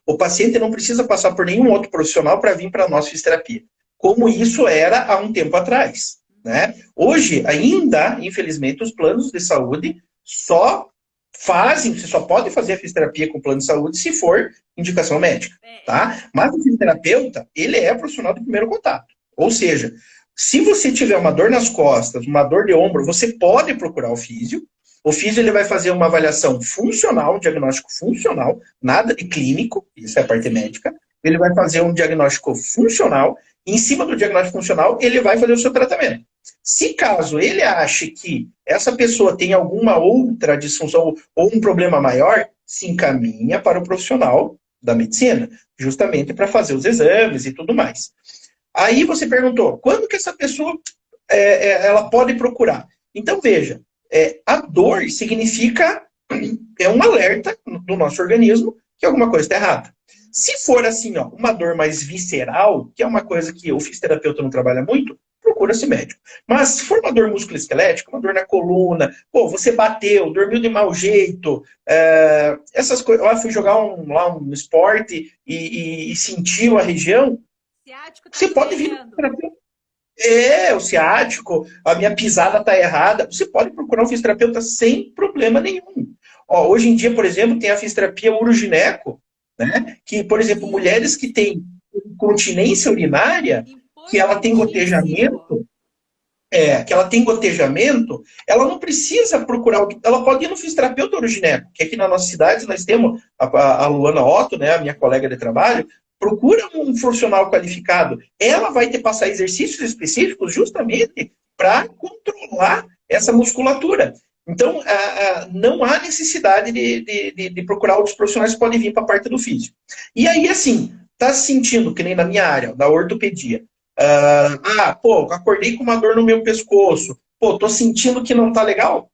O paciente não precisa passar por nenhum outro profissional para vir para a nossa fisioterapia, como isso era há um tempo atrás. Né? Hoje, ainda, infelizmente, os planos de saúde só você só pode fazer a fisioterapia com plano de saúde se for indicação médica. Tá? Mas o fisioterapeuta, ele é profissional de primeiro contato. Ou seja, se você tiver uma dor nas costas, uma dor de ombro, você pode procurar o físio. O físio ele vai fazer uma avaliação funcional, um diagnóstico funcional, nada de clínico, isso é a Sim, parte sim. médica. Ele vai fazer um diagnóstico funcional, e em cima do diagnóstico funcional, ele vai fazer o seu tratamento. Se caso ele ache que essa pessoa tem alguma outra disfunção ou um problema maior, se encaminha para o profissional da medicina, justamente para fazer os exames e tudo mais. Aí você perguntou, quando que essa pessoa ela pode procurar? Então, veja, a dor significa, é um alerta do nosso organismo que alguma coisa está errada. Se for assim, ó, uma dor mais visceral, que é uma coisa que o fisioterapeuta não trabalha muito, procura-se médico. Mas se for uma dor musculoesquelética, uma dor na coluna, você bateu, dormiu de mau jeito, essas coisas, fui jogar um esporte e sentiu a região, Ciático tá você pode vir doendo. o ciático, a minha pisada está errada. Você pode procurar um fisioterapeuta sem problema nenhum. Hoje em dia, por exemplo, tem a fisioterapia urogineco, né? Que, por exemplo, mulheres que têm incontinência urinária, que ela tem Importantíssimo. gotejamento, que ela tem gotejamento, ela não precisa procurar, ela pode ir no fisioterapeuta urogineco, que aqui na nossa cidade nós temos a Luana Otto, né, a minha colega de trabalho, procura um profissional qualificado. Ela vai te passar exercícios específicos justamente para controlar essa musculatura. Então, não há necessidade de procurar outros profissionais que podem vir para a parte do físico. E aí, assim, tá se sentindo, que nem na minha área, da ortopedia, pô, acordei com uma dor no meu pescoço. Pô, tô sentindo que não tá legal.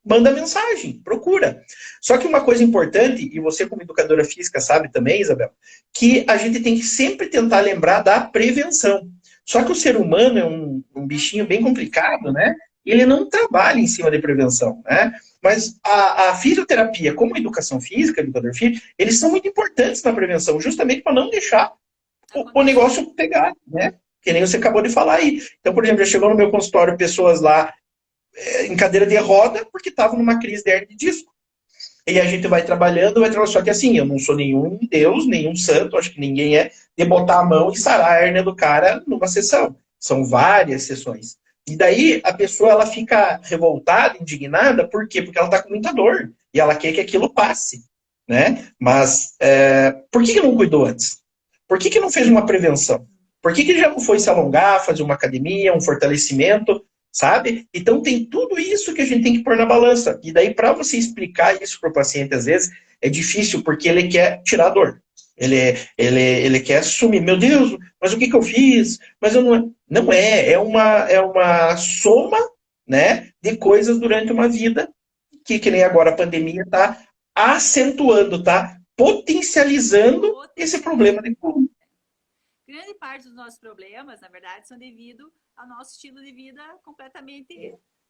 Manda mensagem, procura. Só que uma coisa importante, e você como educadora física sabe também, Isabel, que a gente tem que sempre tentar lembrar da prevenção. Só que o ser humano é um bichinho bem complicado, né? Ele não trabalha em cima de prevenção, né? Mas a fisioterapia, como a educação física, educador físico, eles são muito importantes na prevenção, justamente para não deixar o Acontecer. negócio pegar, né? Que nem você acabou de falar aí. Então, por exemplo, já chegou no meu consultório pessoas lá em cadeira de roda porque estavam numa crise de hernia de disco. E a gente vai trabalhando, só que assim, eu não sou nenhum Deus, nenhum santo, acho que ninguém é, de botar a mão e sarar a hérnia do cara numa sessão. São várias sessões. E daí a pessoa ela fica revoltada, indignada, por quê? Porque ela está com muita dor e ela quer que aquilo passe, né? Mas por que não cuidou antes? Por que não fez uma prevenção? Por que já não foi se alongar, fazer uma academia, um fortalecimento, sabe? Então tem tudo isso que a gente tem que pôr na balança. E daí, para você explicar isso para o paciente, às vezes, é difícil, porque ele quer tirar a dor. Ele quer assumir, meu Deus, mas o que eu fiz? Mas eu não. Não é uma soma, né, de coisas durante uma vida que nem agora a pandemia está acentuando, está potencializando esse problema de Potencializando. coluna. Grande parte dos nossos problemas, na verdade, são devido ao nosso estilo de vida completamente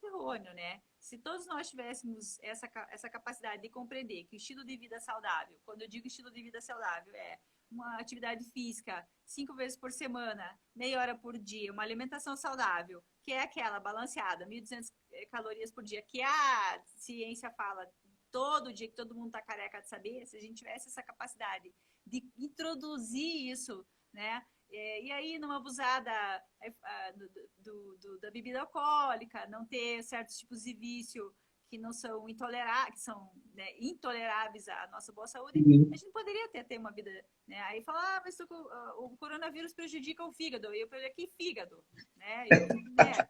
errôneo, né? Se todos nós tivéssemos essa capacidade de compreender que o estilo de vida saudável, quando eu digo estilo de vida saudável, é uma atividade física 5 vezes por semana, meia hora por dia, uma alimentação saudável, que é aquela balanceada, 1.200 calorias por dia, que a ciência fala todo dia, que todo mundo está careca de saber, se a gente tivesse essa capacidade de introduzir isso, né? E aí não abusar da bebida alcoólica, não ter certos tipos de vício que não são intoleráveis, que são, né, intoleráveis à nossa boa saúde, a gente poderia até ter uma vida, né? Aí falar, mas o coronavírus prejudica o fígado. E eu falei, que fígado, né? Eu, né?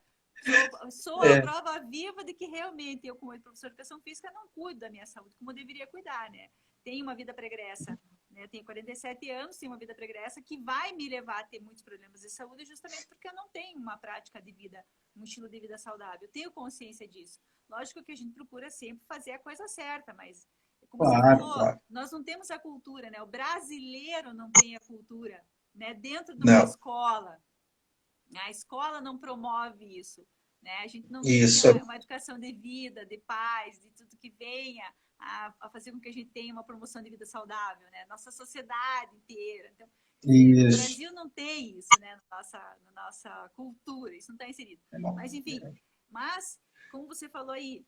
Sou a É, prova viva de que realmente eu, como professor de educação física, não cuido da minha saúde como eu deveria cuidar, né? Tenho uma vida pregressa, né? Eu tenho 47 anos, tenho uma vida pregressa que vai me levar a ter muitos problemas de saúde justamente porque eu não tenho uma prática de vida, um estilo de vida saudável. Eu tenho consciência disso. Lógico que a gente procura sempre fazer a coisa certa, mas como você claro, falou, claro. nós não temos a cultura, né? O brasileiro não tem a cultura, né? Dentro de uma Não, escola, a escola não promove isso, né? A gente não tem isso, uma educação de vida, de paz, de tudo que venha a fazer com que a gente tenha uma promoção de vida saudável, né? Nossa sociedade inteira. Então, o isso. Brasil não tem isso, né? Na nossa cultura, isso não está inserido. Mas, enfim, mas, como você falou aí,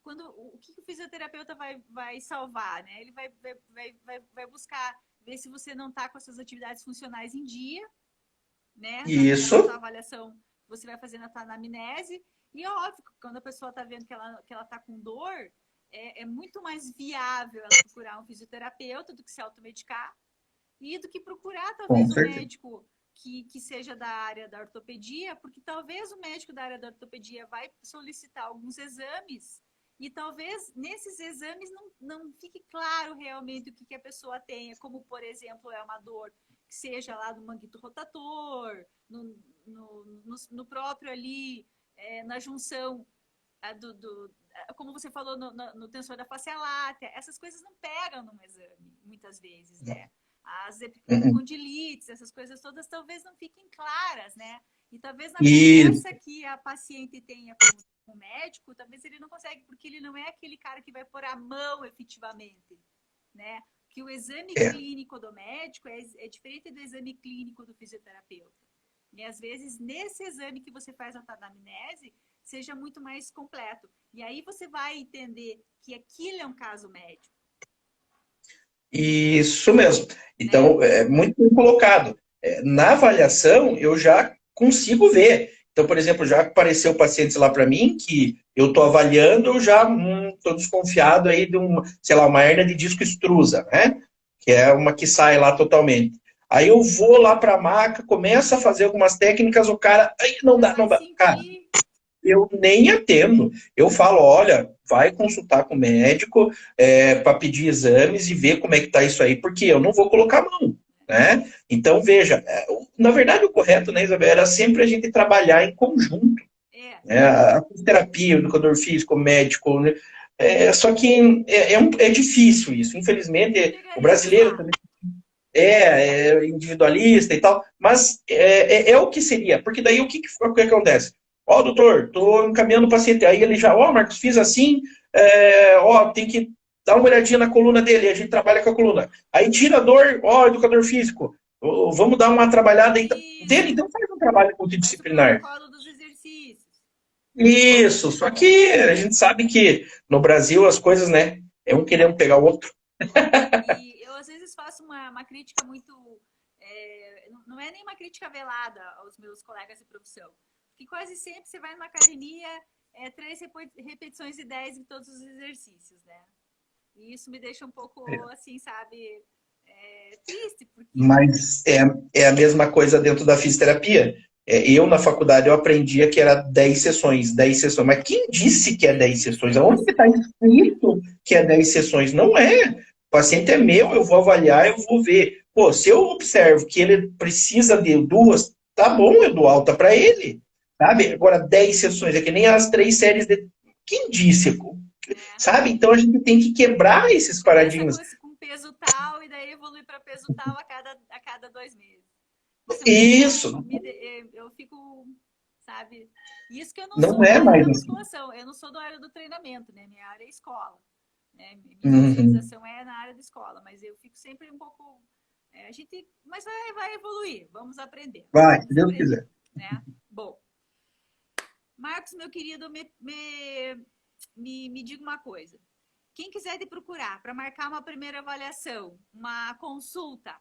o que o fisioterapeuta vai salvar, né? Ele vai buscar ver se você não está com as suas atividades funcionais em dia, né? Na tua Isso, avaliação, você vai fazer na tua anamnese. E é óbvio, quando a pessoa está vendo que ela tá com dor, é muito mais viável ela procurar um fisioterapeuta do que se automedicar e do que procurar, com talvez, um certeza. médico que seja da área da ortopedia, porque talvez o médico da área da ortopedia vai solicitar alguns exames e talvez nesses exames não fique claro realmente o que a pessoa tenha, como, por exemplo, é uma dor que seja lá do manguito rotator, no próprio ali, na junção como você falou, no tensor da face látea, essas coisas não pegam no exame, muitas vezes, né? As epicondilites, essas coisas todas talvez não fiquem claras, né? E talvez na Isso, conversa que a paciente tenha com o médico, talvez ele não consegue, porque ele não é aquele cara que vai pôr a mão efetivamente, né? Que o exame é. clínico do médico é diferente do exame clínico do fisioterapeuta. E às vezes, nesse exame que você faz na anamnese, seja muito mais completo. E aí você vai entender que aquilo é um caso médico. Isso mesmo. né? Então, é muito bem colocado. Na avaliação, eu já consigo ver. Então, por exemplo, já apareceu pacientes lá para mim que eu estou avaliando, eu já estou desconfiado aí de uma, sei lá, uma hérnia de disco extrusa, né? Que é uma que sai lá totalmente. Aí eu vou lá para a maca, começo a fazer algumas técnicas, o cara, aí não Já dá, não vai dá. Cara, sentir. eu nem atendo. Eu falo, olha, vai consultar com o médico para pedir exames e ver como é que está isso aí, porque eu não vou colocar a mão, né? Então, veja, na verdade o correto, né, Isabel, era sempre a gente trabalhar em conjunto, É, né? A terapia, o educador físico, o médico, né? Só que é difícil isso. Infelizmente, chega a o brasileiro resmungar. também é individualista e tal, mas é o que seria, porque daí o que acontece? Ó, doutor, tô encaminhando o paciente, aí ele já, ó, Marcos, fiz assim, ó, tem que dar uma olhadinha na coluna dele, a gente trabalha com a coluna. Aí tira a dor, ó, educador físico, ó, vamos dar uma trabalhada aí, dele, Isso. então faz um trabalho Faz o multidisciplinar. protocolo dos exercícios. Isso, só que a gente sabe que no Brasil as coisas, né, é um querendo pegar o outro. E eu, às vezes, faço uma crítica muito. Não é nem uma crítica velada aos meus colegas de profissão. Que quase sempre você vai numa academia, 3 repetições de 10 em todos os exercícios, né? E isso me deixa um pouco, assim, sabe, triste, porque. Mas é a mesma coisa dentro da fisioterapia. Eu, na faculdade, eu aprendia que era 10 sessões, 10 sessões. Mas quem disse que é Quem 10 disse sessões? Aonde que isso? está escrito que é 10 sessões? Não é. O paciente é meu, eu vou avaliar, eu vou ver. Pô, se eu observo que ele precisa de duas, tá bom, eu dou alta para ele. Sabe? Agora, 10 sessões, é que nem as 3 séries de. Quem disse? Né? Sabe? Então a gente tem que quebrar esses Começa paradigmas. com peso tal e daí evolui para peso tal a cada 2 meses. Isso é um pouco. Isso, Eu fico, sabe? Isso que eu não não sou da é área mais da assim. musculação, eu não sou da área do treinamento, né? Minha área é escola. Né? Minha Uhum. especialização é na área de escola, mas eu fico sempre um pouco. Mas vai evoluir, vamos aprender, Vai, se vamos Deus aprender, quiser. né? Bom, Marcos, meu querido, me diga uma coisa. Quem quiser te procurar para marcar uma primeira avaliação, uma consulta,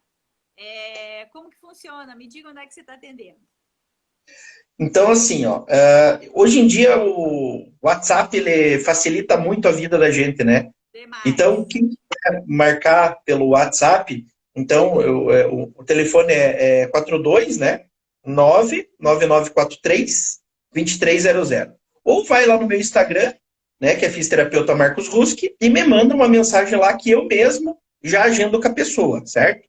como que funciona? Me diga onde é que você está atendendo. Então, assim, ó, hoje em dia o WhatsApp ele facilita muito a vida da gente, né? Demais. Então, quem quiser marcar pelo WhatsApp, então o telefone é 42, né? 99943 2300. Ou vai lá no meu Instagram, né, que é fisioterapeuta Marcos Ruski, e me manda uma mensagem lá que eu mesmo já agendo com a pessoa, certo?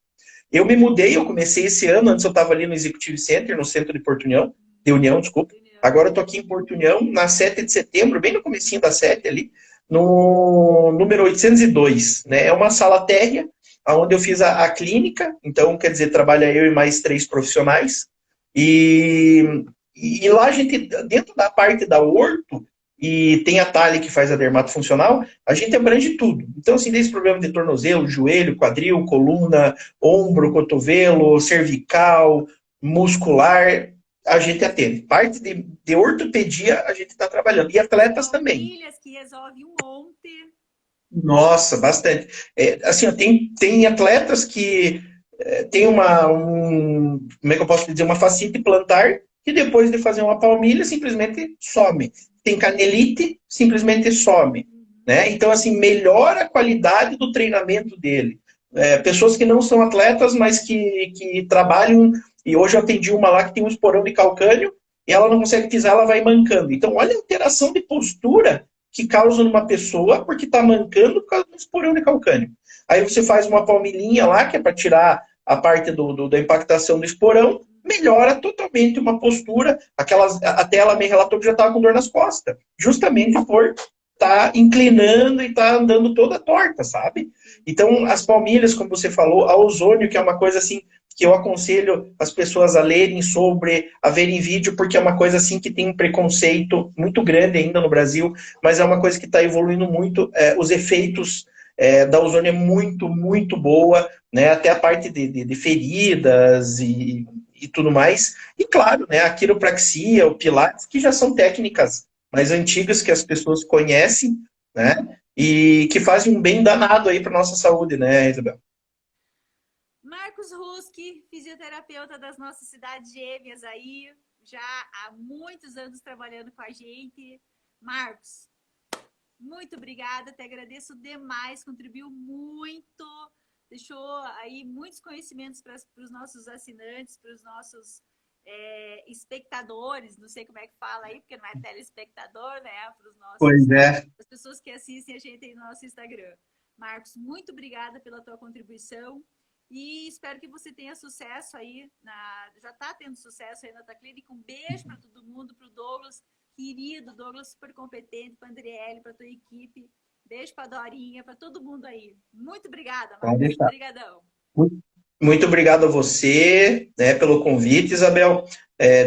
Eu me mudei, eu comecei esse ano, antes eu estava ali no Executive Center, no centro de Porto União, de União, desculpa. União. Agora eu estou aqui em Porto União, na 7 de setembro, bem no comecinho da 7 ali, no número 802, né? É uma sala térrea, onde eu fiz a clínica, então, quer dizer, trabalha eu e mais 3 profissionais, e lá a gente, dentro da parte da orto, e tem a Thalia que faz a dermatofuncional, a gente abrange tudo. Então, assim, desde problema de tornozelo, joelho, quadril, coluna, ombro, cotovelo, cervical, muscular, a gente atende. Parte de ortopedia a gente está trabalhando. E As atletas também. palmilhas que resolve um monte. Nossa, bastante. Assim, ó, tem atletas que tem como é que eu posso dizer, uma fascite plantar que depois de fazer uma palmilha simplesmente some. Tem canelite, simplesmente some. Uhum. Né? Então, assim, melhora a qualidade do treinamento dele. Pessoas que não são atletas, mas que trabalham, e hoje eu atendi uma lá que tem um esporão de calcânio, e ela não consegue pisar, ela vai mancando. Então, olha a alteração de postura que causa numa pessoa porque está mancando por causa do esporão de calcânio. Aí você faz uma palmilhinha lá, que é para tirar a parte da impactação do esporão, melhora totalmente uma postura. Até ela me relatou que já estava com dor nas costas, justamente por estar inclinando e estar andando toda torta, sabe? Então, as palmilhas, como você falou, a ozônio, que é uma coisa assim que eu aconselho as pessoas a lerem sobre, a verem vídeo, porque é uma coisa assim que tem um preconceito muito grande ainda no Brasil, mas é uma coisa que está evoluindo muito. Os efeitos da ozônio é muito, muito boa, né? Até a parte de feridas e tudo mais. E claro, né, a quiropraxia, o pilates, que já são técnicas mais antigas que as pessoas conhecem, né? E que fazem um bem danado aí para nossa saúde, né, Isabel? Marcos Ruski, fisioterapeuta das nossas cidades gêmeas aí, já há muitos anos trabalhando com a gente. Marcos, muito obrigada, te agradeço demais, contribuiu muito, deixou aí muitos conhecimentos para os nossos assinantes, para os nossos espectadores, não sei como é que fala aí, porque não é telespectador, né? Para os Pois nossos, é. as pessoas que assistem a gente aí no nosso Instagram. Marcos, muito obrigada pela tua contribuição e espero que você tenha sucesso aí, já está tendo sucesso aí na tua clínica. Um beijo para todo mundo, para o Douglas, querido, Douglas super competente, para a Andriele, para a tua equipe. Beijo para a Dorinha, para todo mundo aí. Muito obrigada, Pode Marcos. deixar. Obrigadão. Muito obrigado a você, né, pelo convite, Isabel.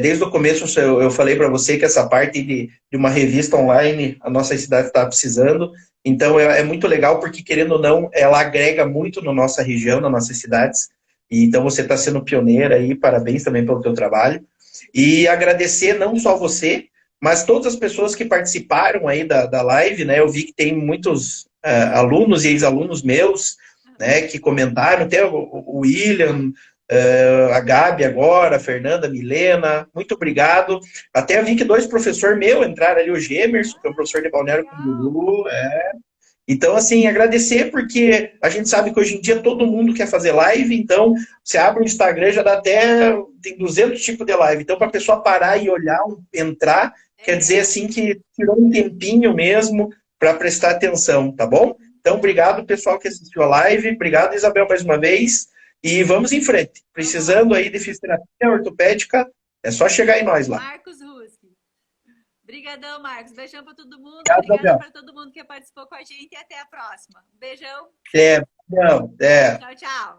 Desde o começo eu falei para você que essa parte de uma revista online a nossa cidade está precisando. Então é muito legal porque, querendo ou não, ela agrega muito na nossa região, nas nossas cidades. E, então você está sendo pioneira aí, parabéns também pelo teu trabalho. E agradecer não só você, mas todas as pessoas que participaram aí da live, né? Eu vi que tem muitos alunos e ex-alunos meus, né, que comentaram, até o William, a Gabi agora, a Fernanda, a Milena, muito obrigado. Até vi que 2 professores meus entraram ali, o Gemerson, que é um professor de Balneário Camboriú. Então, assim, agradecer, porque a gente sabe que hoje em dia todo mundo quer fazer live, então você abre o Instagram, já dá até, tem 200 tipos de live. Então, para a pessoa parar e olhar, entrar, quer dizer, assim, que tirou um tempinho mesmo para prestar atenção, tá bom? Então, obrigado, pessoal que assistiu a live. Obrigado, Isabel, mais uma vez. E vamos em frente. Precisando aí de fisioterapia ortopédica, é só chegar em nós lá. Marcos Ruski. Obrigadão, Marcos. Beijão para todo mundo. Obrigado, Obrigada para todo mundo que participou com a gente e até a próxima. Beijão. não, Tchau, tchau.